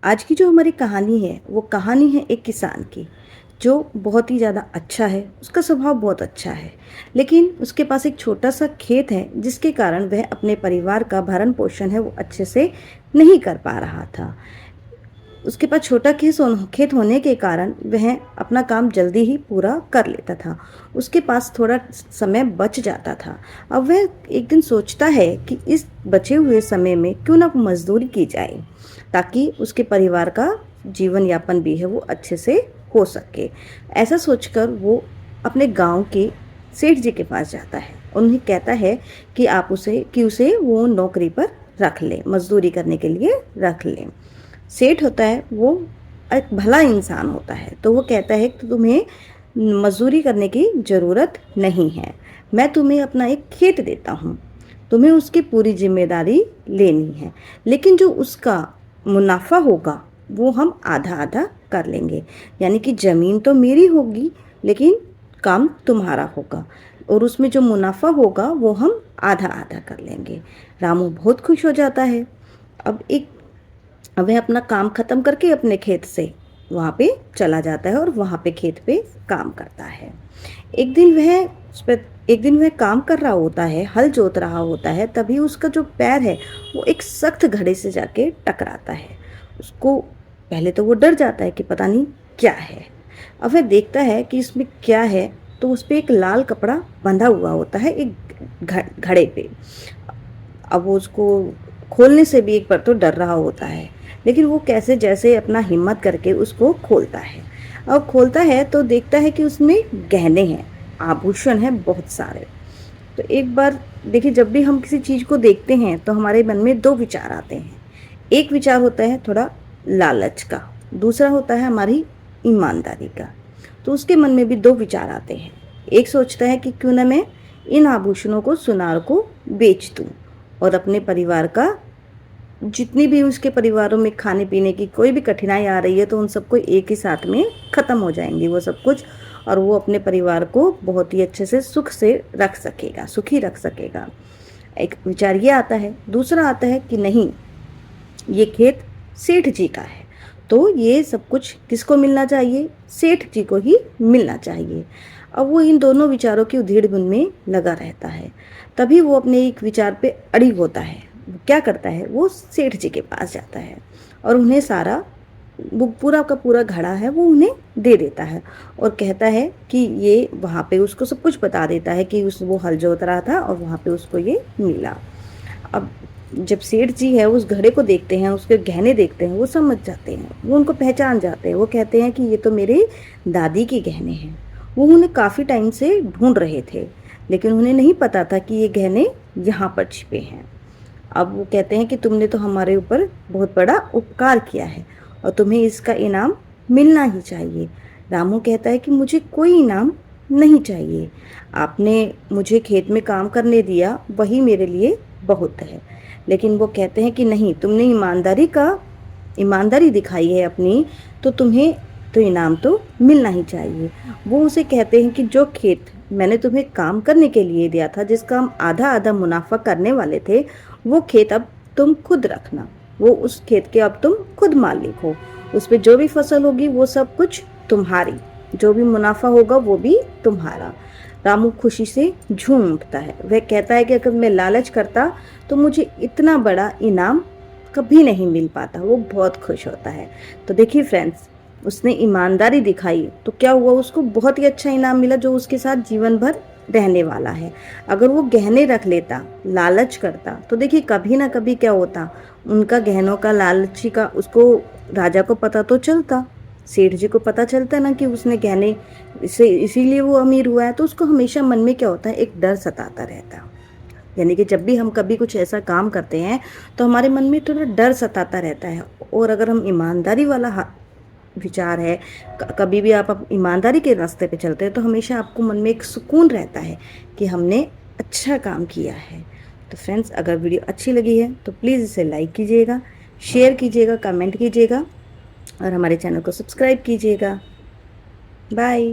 आज की जो हमारी कहानी है वो कहानी है एक किसान की, जो बहुत ही ज़्यादा अच्छा है। उसका स्वभाव बहुत अच्छा है, लेकिन उसके पास एक छोटा सा खेत है जिसके कारण वह अपने परिवार का भरण पोषण है वो अच्छे से नहीं कर पा रहा था। उसके पास छोटा खेत होने के कारण वह अपना काम जल्दी ही पूरा कर लेता था। उसके पास थोड़ा समय बच जाता था। अब वह एक दिन सोचता है कि इस बचे हुए समय में क्यों ना मजदूरी की जाए, ताकि उसके परिवार का जीवन यापन भी है वो अच्छे से हो सके। ऐसा सोचकर वो अपने गांव के सेठ जी के पास जाता है। उन्हें कहता है कि उसे वो नौकरी पर रख ले, मजदूरी करने के लिए रख ले। सेठ होता है वो एक भला इंसान होता है, तो वो कहता है कि तुम्हें मजदूरी करने की ज़रूरत नहीं है, मैं तुम्हें अपना एक खेत देता हूँ, तुम्हें उसकी पूरी जिम्मेदारी लेनी है, लेकिन जो उसका मुनाफा होगा वो हम आधा आधा कर लेंगे। यानी कि ज़मीन तो मेरी होगी, लेकिन काम तुम्हारा होगा, और उसमें जो मुनाफा होगा वो हम आधा आधा कर लेंगे। रामू बहुत खुश हो जाता है। अब एक वह अपना काम खत्म करके अपने खेत से वहाँ पे चला जाता है और वहाँ पे खेत पे काम करता है। एक दिन वह उस पर एक दिन वह काम कर रहा होता है, हल जोत रहा होता है, तभी उसका जो पैर है वो एक सख्त घड़े से जाके टकराता है। उसको पहले तो वो डर जाता है कि पता नहीं क्या है। अब वह देखता है कि इसमें क्या है, तो उस पर एक लाल कपड़ा बंधा हुआ होता है एक घड़े पे। अब वो उसको खोलने से भी एक बार तो डर रहा होता है, लेकिन वो कैसे जैसे अपना हिम्मत करके उसको खोलता है। अब खोलता है तो देखता है कि उसमें गहने हैं, आभूषण हैं बहुत सारे। तो एक बार देखिए, जब भी हम किसी चीज़ को देखते हैं तो हमारे मन में दो विचार आते हैं। एक विचार होता है थोड़ा लालच का, दूसरा होता है हमारी ईमानदारी का। तो उसके मन में भी दो विचार आते हैं। एक सोचता है कि क्यों ना मैं इन आभूषणों को, सुनार को बेच दूं, और अपने परिवार का, जितनी भी उसके परिवारों में खाने पीने की कोई भी कठिनाई आ रही है तो उन सबको एक ही साथ में ख़त्म हो जाएंगी वो सब कुछ, और वो अपने परिवार को बहुत ही अच्छे से सुख से रख सकेगा, सुखी रख सकेगा। एक विचार ये आता है। दूसरा आता है कि नहीं, ये खेत सेठ जी का है, तो ये सब कुछ किसको मिलना चाहिए? सेठ जी को ही मिलना चाहिए। अब वो इन दोनों विचारों की उधेड़-बुन में लगा रहता है। तभी वो अपने एक विचार पे अड़ी होता है। वो क्या करता है, वो सेठ जी के पास जाता है और उन्हें सारा वो पूरा का पूरा घड़ा है वो उन्हें दे देता है, और कहता है कि ये वहाँ पे उसको सब कुछ बता देता है कि वो हल जोत रहा था और वहाँ पे उसको ये मिला। अब जब सेठ जी है उस घड़े को देखते हैं, उसके गहने देखते हैं, वो समझ जाते हैं, वो उनको पहचान जाते हैं। वो कहते हैं कि ये तो मेरे दादी के गहने हैं। वो उन्हें काफ़ी टाइम से ढूंढ रहे थे, लेकिन उन्हें नहीं पता था कि ये गहने यहाँ पर छिपे हैं। अब वो कहते हैं कि तुमने तो हमारे ऊपर बहुत बड़ा उपकार किया है और तुम्हें इसका इनाम मिलना ही चाहिए। रामू कहता है कि मुझे कोई इनाम नहीं चाहिए, आपने मुझे खेत में काम करने दिया वही मेरे लिए बहुत है। लेकिन वो कहते हैं कि नहीं, तुमने ईमानदारी दिखाई है अपनी, तो तुम्हें तो इनाम तो मिलना ही चाहिए। वो उसे कहते हैं कि जो खेत मैंने तुम्हें काम करने के लिए दिया था, जिसका हम आधा आधा मुनाफा करने वाले थे, वो खेत अब तुम खुद रखना। वो उस खेत के अब तुम खुद मालिक हो। उस पर जो भी फसल होगी वो सब कुछ तुम्हारी, जो भी मुनाफा होगा वो भी तुम्हारा। रामू खुशी से झूम उठता है। वह कहता है कि अगर मैं लालच करता तो मुझे इतना बड़ा इनाम कभी नहीं मिल पाता। वो बहुत खुश होता है। तो देखिए फ्रेंड्स, उसने ईमानदारी दिखाई तो क्या हुआ, उसको बहुत ही अच्छा इनाम मिला जो उसके साथ जीवन भर रहने वाला है। अगर वो गहने रख लेता, लालच करता, तो देखिए कभी ना कभी क्या होता, उनका गहनों का, लालची का, उसको राजा को पता तो चलता, सेठ जी को पता चलता ना कि उसने गहने, इसीलिए वो अमीर हुआ है। तो उसको हमेशा मन में क्या होता है, एक डर सताता रहता। यानी कि जब भी हम कभी कुछ ऐसा काम करते हैं तो हमारे मन में थोड़ा डर सताता रहता है। और अगर हम ईमानदारी वाला विचार है, कभी भी आप ईमानदारी के रास्ते पे चलते हैं तो हमेशा आपको मन में एक सुकून रहता है कि हमने अच्छा काम किया है। तो फ्रेंड्स, अगर वीडियो अच्छी लगी है तो प्लीज़ इसे लाइक कीजिएगा, शेयर कीजिएगा, कमेंट कीजिएगा और हमारे चैनल को सब्सक्राइब कीजिएगा। बाय।